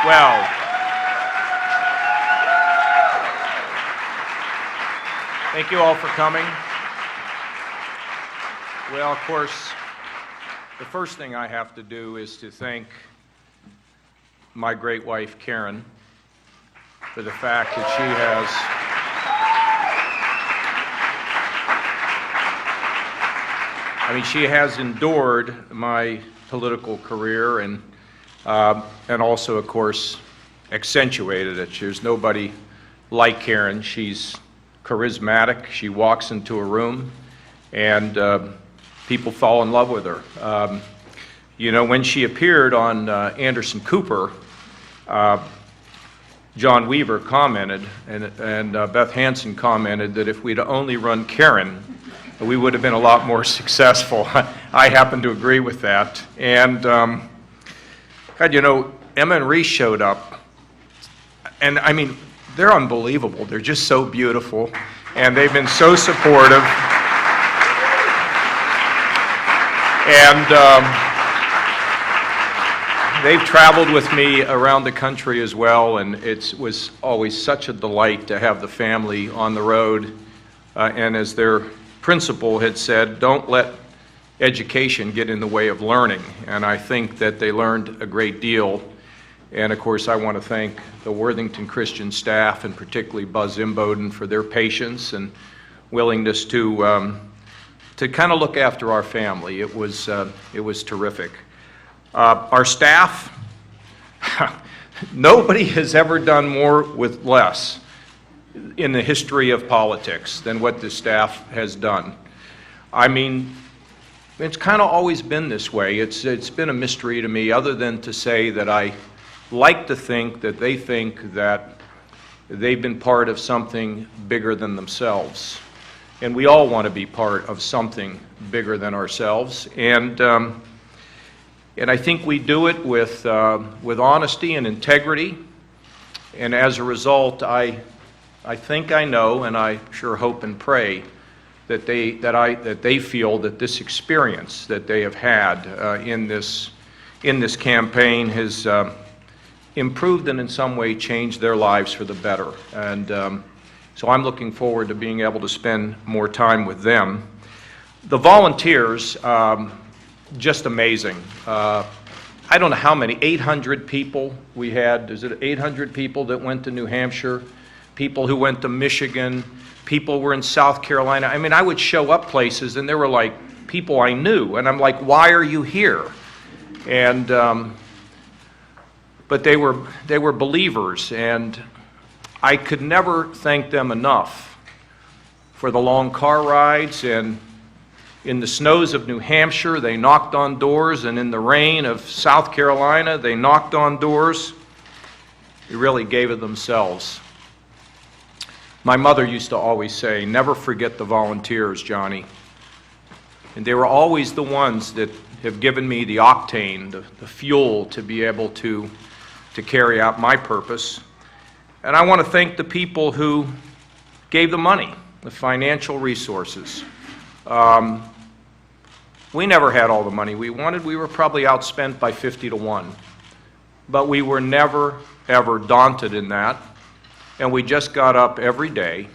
Well, thank you all for coming. Well, of course, the first thing I have to do is to thank my great wife, Karen, for the fact that she has endured my political career and also, of course, accentuated it. There's nobody like Karen. She's charismatic. She walks into a room and people fall in love with her. When she appeared on Anderson Cooper, John Weaver commented, and Beth Hansen commented that if we'd only run Karen, we would have been a lot more successful. I happen to agree with that. And, God, Emma and Reese showed up, and I mean, they're unbelievable. They're just so beautiful, and they've been so supportive. And they've traveled with me around the country as well, and it was always such a delight to have the family on the road. And as their principal had said, don't let education get in the way of learning. And I think that they learned a great deal. And of course, I want to thank the Worthington Christian staff, and particularly Buzz Imboden, for their patience and willingness to kind of look after our family. It was terrific. Our staff, nobody has ever done more with less in the history of politics than what this staff has done. I mean, it's kind of always been this way. It's been a mystery to me, other than to say that I like to think that they think that they've been part of something bigger than themselves. And we all want to be part of something bigger than ourselves. And I think we do it with honesty and integrity. And as a result, I think I know, and I sure hope and pray that they feel that this experience that they have had in this campaign has improved and in some way changed their lives for the better. And so I'm looking forward to being able to spend more time with them. The volunteers, just amazing. I don't know how many, 800 people we had. Is it 800 people that went to New Hampshire? People who went to Michigan. People were in South Carolina. I mean, I would show up places and there were like people I knew. And I'm like, why are you here? And, but they were believers, and I could never thank them enough for the long car rides, and in the snows of New Hampshire, they knocked on doors, and in the rain of South Carolina, they knocked on doors. They really gave of themselves. My mother used to always say, never forget the volunteers, Johnny. And they were always the ones that have given me the octane, the fuel to be able to carry out my purpose. And I want to thank the people who gave the money, the financial resources. We never had all the money we wanted. We were probably outspent by 50 to 1. But we were never, ever daunted in that. And we just got up every day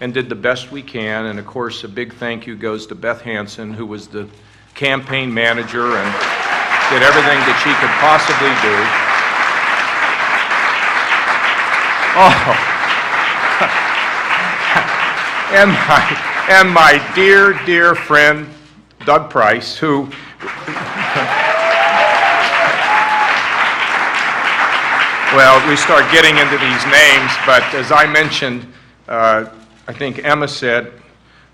and did the best we can. And of course, a big thank you goes to Beth Hansen, who was the campaign manager and did everything that she could possibly do. Oh, and my dear, dear friend, Doug Price, who, well, we start getting into these names, but as I mentioned, I think Emma said,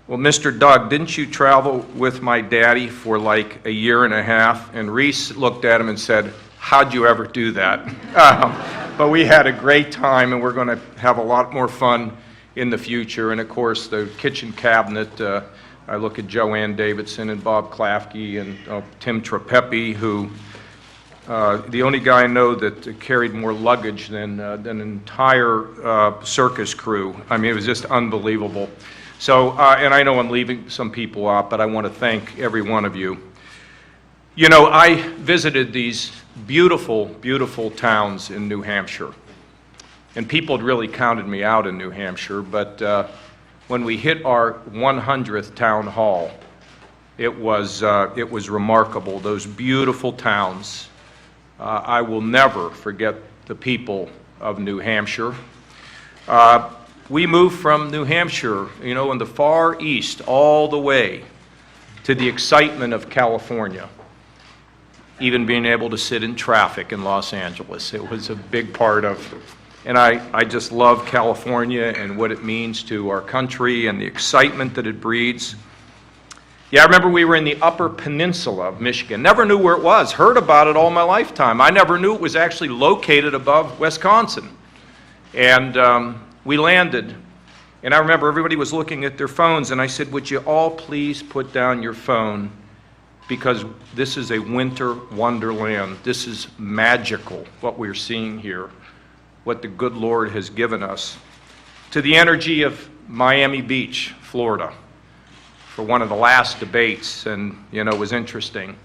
well, Mr. Doug, didn't you travel with my daddy for like a year and a half? And Reese looked at him and said, how'd you ever do that? But we had a great time, and we're going to have a lot more fun in the future. And of course, the kitchen cabinet, I look at Joanne Davidson and Bob Klafke and Tim Trapepi, who, the only guy I know that carried more luggage than an entire circus crew. I mean, it was just unbelievable. So, and I know I'm leaving some people out, but I want to thank every one of you. You know, I visited these beautiful, beautiful towns in New Hampshire, and people had really counted me out in New Hampshire, but when we hit our 100th town hall, it was remarkable. Those beautiful towns. I will never forget the people of New Hampshire. We moved from New Hampshire, you know, in the far east, all the way to the excitement of California, even being able to sit in traffic in Los Angeles. It was a big part of, and I just love California and what it means to our country and the excitement that it breeds. Yeah, I remember we were in the Upper Peninsula of Michigan. Never knew where it was. Heard about it all my lifetime. I never knew it was actually located above Wisconsin. And we landed, and I remember everybody was looking at their phones, and I said, would you all please put down your phone, because this is a winter wonderland. This is magical, what we're seeing here, what the good Lord has given us. To the energy of Miami Beach, Florida, for one of the last debates, and you know, it was interesting.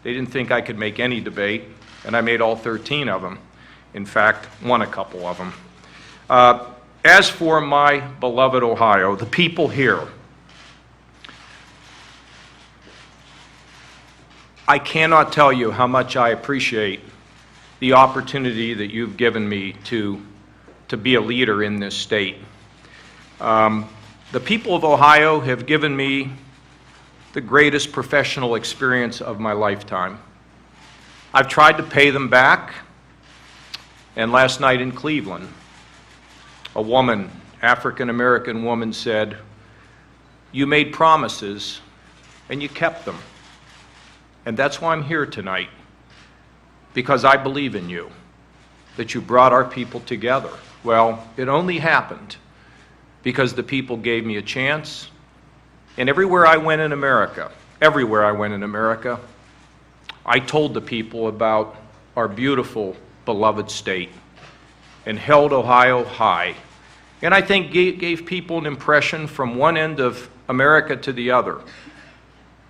They didn't think I could make any debate, and I made all 13 of them. In fact, won a couple of them. As for my beloved Ohio, the people here, I cannot tell you how much I appreciate the opportunity that you've given me to be a leader in this state. The people of Ohio have given me the greatest professional experience of my lifetime. I've tried to pay them back, and last night in Cleveland, a woman, African-American woman, said, you made promises and you kept them. And that's why I'm here tonight, because I believe in you, that you brought our people together. Well, it only happened because the people gave me a chance. And everywhere I went in America, I told the people about our beautiful, beloved state and held Ohio high. And I think gave people an impression from one end of America to the other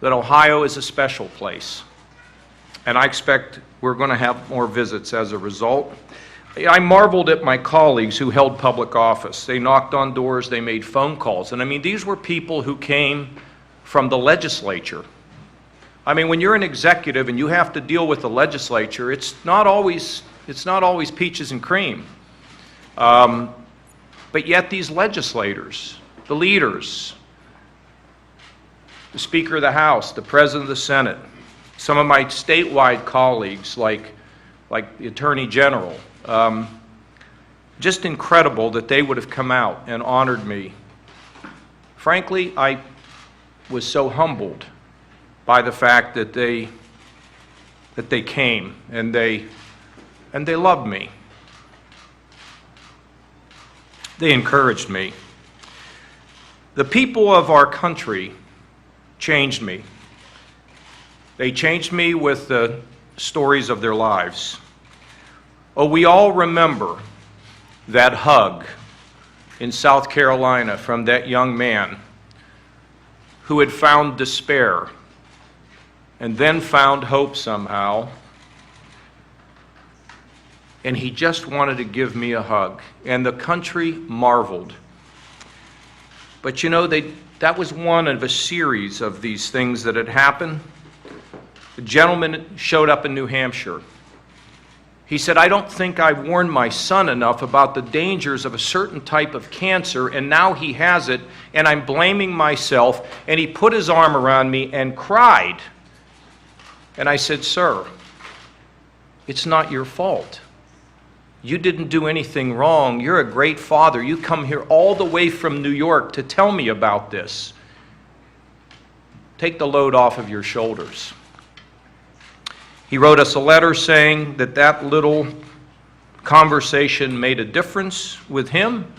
that Ohio is a special place. And I expect we're going to have more visits as a result. I marveled at my colleagues who held public office. They knocked on doors, they made phone calls. And I mean, these were people who came from the legislature. I mean, when you're an executive and you have to deal with the legislature, it's not always peaches and cream. But yet these legislators, the leaders, the Speaker of the House, the President of the Senate, some of my statewide colleagues like the Attorney General, just incredible that they would have come out and honored me. Frankly, I was so humbled by the fact that they came and they loved me. They encouraged me. The people of our country changed me. They changed me with the stories of their lives. Oh, we all remember that hug in South Carolina from that young man who had found despair and then found hope somehow. And he just wanted to give me a hug. And the country marveled. But you know, that was one of a series of these things that had happened. A gentleman showed up in New Hampshire. He said, I don't think I warned my son enough about the dangers of a certain type of cancer, and now he has it, and I'm blaming myself. And he put his arm around me and cried. And I said, sir, it's not your fault. You didn't do anything wrong. You're a great father. You come here all the way from New York to tell me about this. Take the load off of your shoulders. He wrote us a letter saying that little conversation made a difference with him.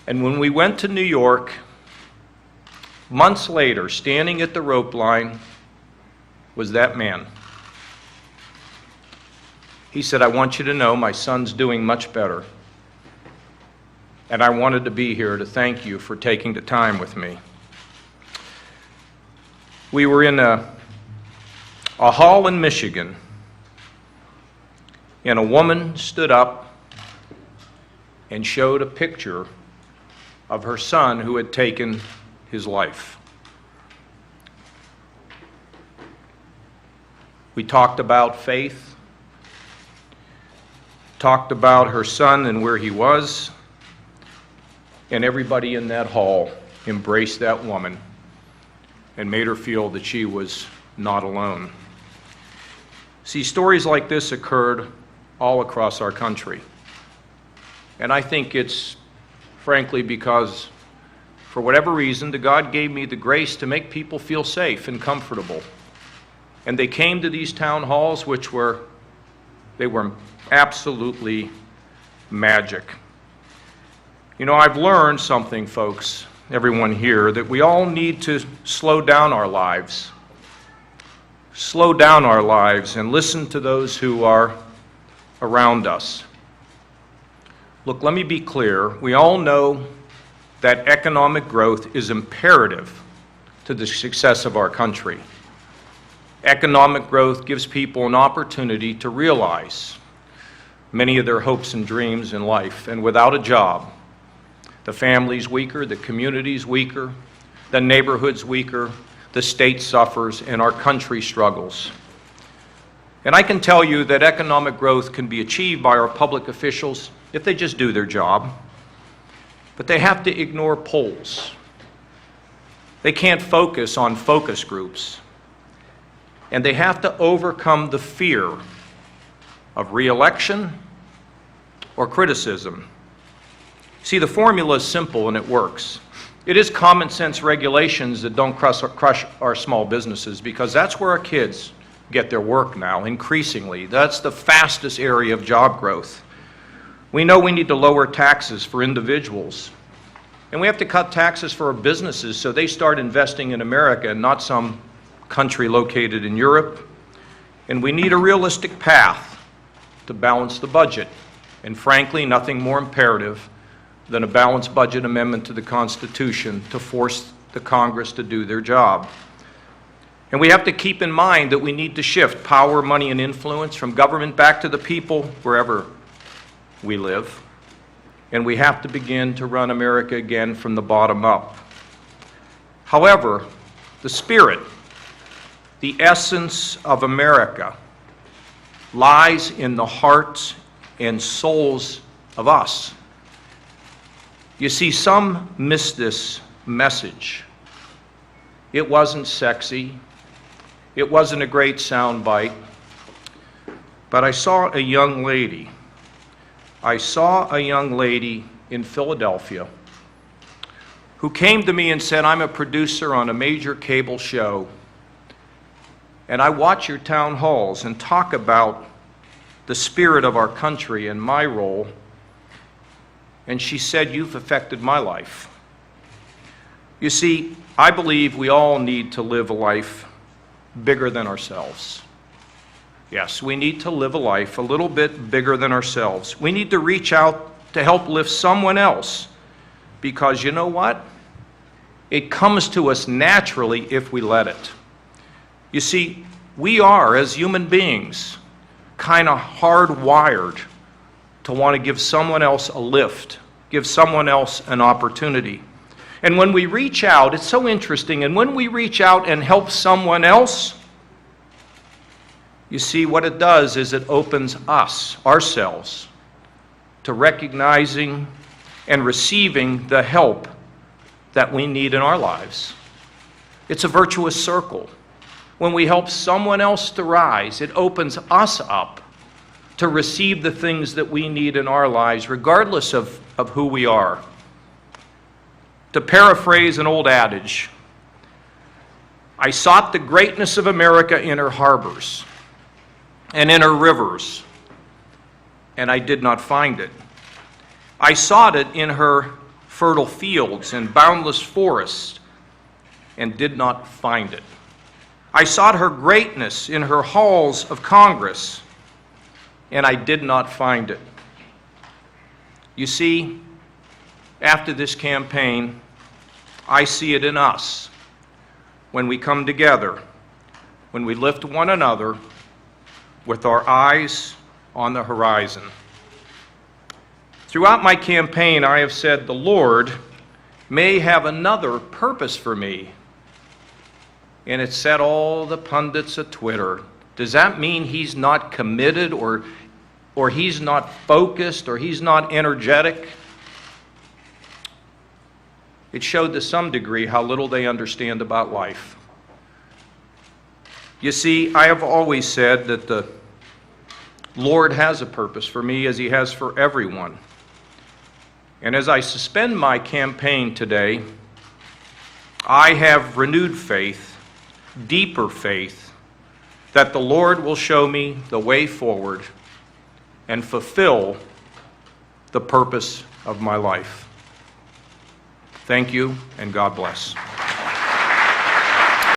And when we went to New York, months later, standing at the rope line, was that man. He said, I want you to know my son's doing much better. And I wanted to be here to thank you for taking the time with me. We were in a a hall in Michigan, and a woman stood up and showed a picture of her son who had taken his life. We talked about faith, talked about her son and where he was, and everybody in that hall embraced that woman and made her feel that she was not alone. See, stories like this occurred all across our country. And I think it's frankly because, for whatever reason, God gave me the grace to make people feel safe and comfortable. And they came to these town halls, they were absolutely magic. You know, I've learned something, folks, everyone here, that we all need to slow down our lives. Slow down our lives and listen to those who are around us. Look, let me be clear. We all know that economic growth is imperative to the success of our country. Economic growth gives people an opportunity to realize many of their hopes and dreams in life. And without a job, the family's weaker, the community's weaker, the neighborhood's weaker, the state suffers, and our country struggles. And I can tell you that economic growth can be achieved by our public officials if they just do their job. But they have to ignore polls. They can't focus on focus groups. And they have to overcome the fear of re-election or criticism. See, the formula is simple and it works. It is common sense regulations that don't crush our small businesses, because that's where our kids get their work now, increasingly. That's the fastest area of job growth. We know we need to lower taxes for individuals. And we have to cut taxes for our businesses so they start investing in America and not some country located in Europe. And we need a realistic path to balance the budget. And frankly, nothing more imperative than a balanced budget amendment to the Constitution to force the Congress to do their job. And we have to keep in mind that we need to shift power, money, and influence from government back to the people wherever we live. And we have to begin to run America again from the bottom up. However, the spirit, the essence of America lies in the hearts and souls of us. You see, some miss this message. It wasn't sexy. It wasn't a great soundbite. But I saw a young lady. I saw a young lady in Philadelphia who came to me and said, "I'm a producer on a major cable show, and I watch your town halls and talk about the spirit of our country and my role." And she said, "You've affected my life." You see, I believe we all need to live a life bigger than ourselves. Yes, we need to live a life a little bit bigger than ourselves. We need to reach out to help lift someone else, because you know what? It comes to us naturally if we let it. You see, we are, as human beings, kind of hardwired to want to give someone else a lift, give someone else an opportunity. And when we reach out, it's so interesting, and when we reach out and help someone else, you see, what it does is it opens us, ourselves, to recognizing and receiving the help that we need in our lives. It's a virtuous circle. When we help someone else to rise, it opens us up to receive the things that we need in our lives, regardless of who we are. To paraphrase an old adage, I sought the greatness of America in her harbors and in her rivers, and I did not find it. I sought it in her fertile fields and boundless forests, and did not find it. I sought her greatness in her halls of Congress, and I did not find it. You see, after this campaign, I see it in us when we come together when we lift one another with our eyes on the horizon. Throughout my campaign, I have said the Lord may have another purpose for me. And it set all the pundits at Twitter. Does that mean he's not committed or he's not focused or he's not energetic? It showed to some degree how little they understand about life. You see, I have always said that the Lord has a purpose for me as he has for everyone. And as I suspend my campaign today, I have renewed faith, deeper faith, that the Lord will show me the way forward and fulfill the purpose of my life. Thank you, and God bless.